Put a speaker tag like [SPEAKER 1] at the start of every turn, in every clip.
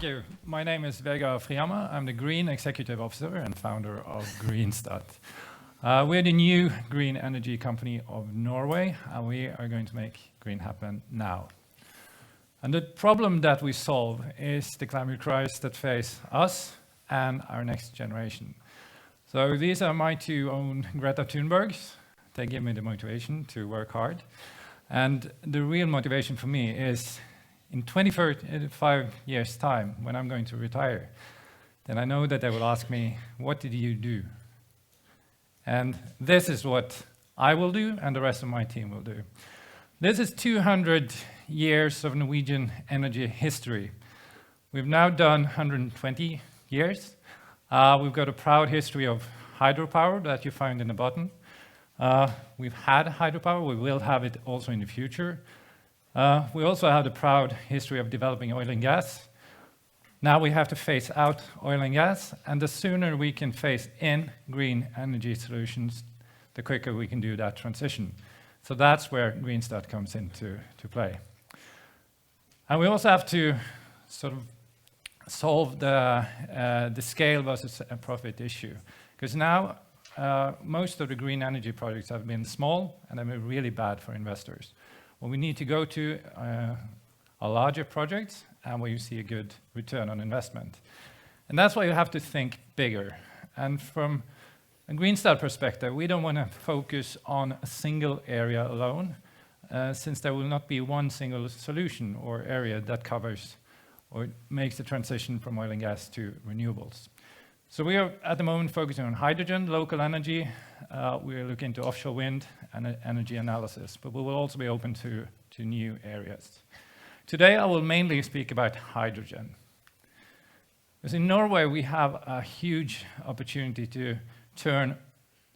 [SPEAKER 1] you. My name is Vegard Frihammer. I'm the Green Executive Officer and founder of Greenstat. We're the new green energy company of Norway, and we are going to make green happen now. And the problem that we solve is the climate crisis that face us and our next generation. So these are my two own Greta Thunbergs. They give me the motivation to work hard. And the real motivation for me is in 25 years' time, when I'm going to retire, then I know that they will ask me, what did you do? And this is what I will do and the rest of my team will do. This is 200 years of Norwegian energy history. We've now done 120 years. We've got a proud history of hydropower that you find in the bottom. We've had hydropower, we will have it also in the future. We also have the proud history of developing oil and gas. Now we have to phase out oil and gas, and the sooner we can phase in green energy solutions, the quicker we can do that transition. So that's where Greenstat comes into play. And we also have to sort of solve the scale versus profit issue. Because now most of the green energy projects have been small and have been really bad for investors. Well, we need to go to a larger project and where you see a good return on investment. And that's why you have to think bigger. And from a Greenstat perspective, we don't want to focus on a single area alone, since there will not be one single solution or area that covers or makes the transition from oil and gas to renewables. So we are at the moment focusing on hydrogen, local energy. We are looking into offshore wind and energy analysis, but we will also be open to new areas. Today I will mainly speak about hydrogen. Because in Norway we have a huge opportunity to turn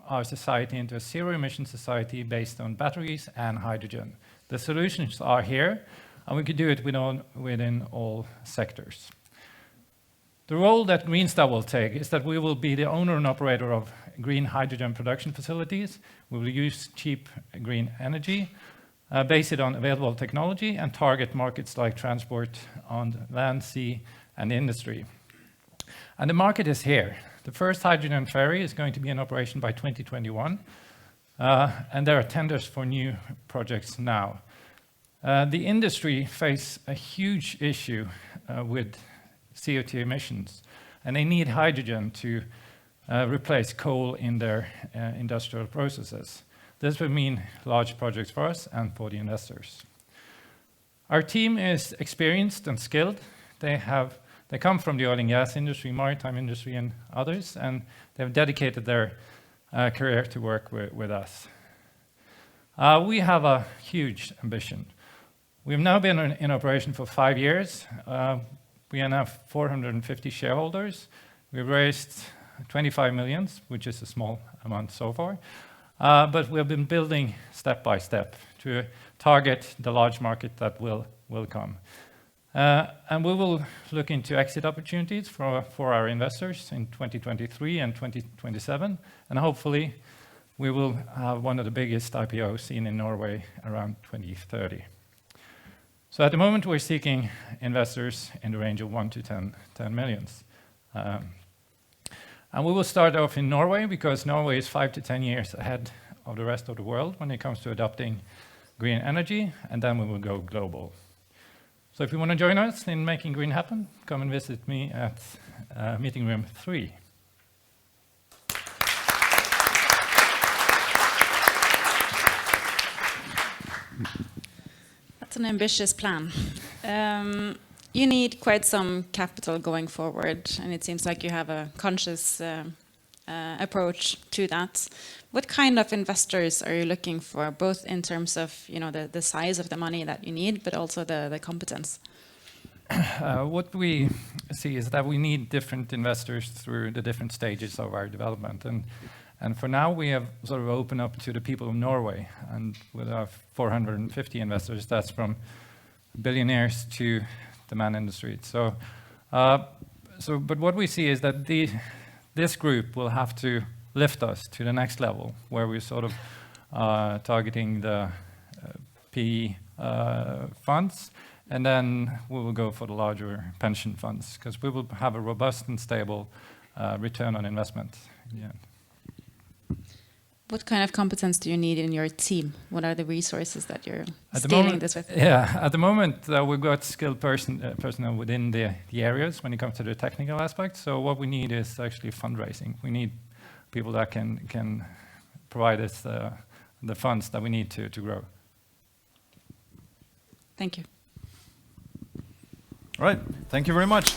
[SPEAKER 1] our society into a zero-emission society based on batteries and hydrogen. The solutions are here, and we could do it within all sectors. The role that Greenstat will take is that we will be the owner and operator of green hydrogen production facilities. We will use cheap green energy, base it on available technology, and target markets like transport on land, sea, and industry. And the market is here. The first hydrogen ferry is going to be in operation by 2021, and there are tenders for new projects now. The industry faces a huge issue with CO2 emissions, and they need hydrogen to replace coal in their industrial processes. This would mean large projects for us and for the investors. Our team is experienced and skilled. They come from the oil and gas industry, maritime industry, and others, and they've dedicated their career to work with us. We have a huge ambition. We've now been in operation for 5 years. We are now 450 shareholders. We've raised 25 million, which is a small amount so far. But we've been building step by step to target the large market that will come. And we will look into exit opportunities for our investors in 2023 and 2027. And hopefully we will have one of the biggest IPOs seen in Norway around 2030. So at the moment, we're seeking investors in the range of 1 to 10 million. And we will start off in Norway because Norway is 5 to 10 years ahead of the rest of the world when it comes to adopting green energy, and then we will go global. So if you want to join us in making green happen, come and visit me at meeting room 3.
[SPEAKER 2] That's an ambitious plan. You need quite some capital going forward, and it seems like you have a conscious approach to that. What kind of investors are you looking for, both in terms of the size of the money that you need, but also the competence?
[SPEAKER 1] What we see is that we need different investors through the different stages of our development. And for now, we have sort of opened up to the people of Norway, and with our 450 investors, that's from billionaires to the man in the street. But what we see is that this group will have to lift us to the next level, where we're sort of targeting the PE funds And then we will go for the larger pension funds, because we will have a robust and stable return on investment in the end.
[SPEAKER 2] What kind of competence do you need in your team? What are the resources that you're
[SPEAKER 1] At the
[SPEAKER 2] scaling
[SPEAKER 1] moment,
[SPEAKER 2] this with?
[SPEAKER 1] yeah, at the moment we've got skilled personnel within the areas when it comes to the technical aspects. So what we need is actually fundraising. We need people that can provide us the funds that we need to grow.
[SPEAKER 2] Thank you.
[SPEAKER 3] All right, thank you very much.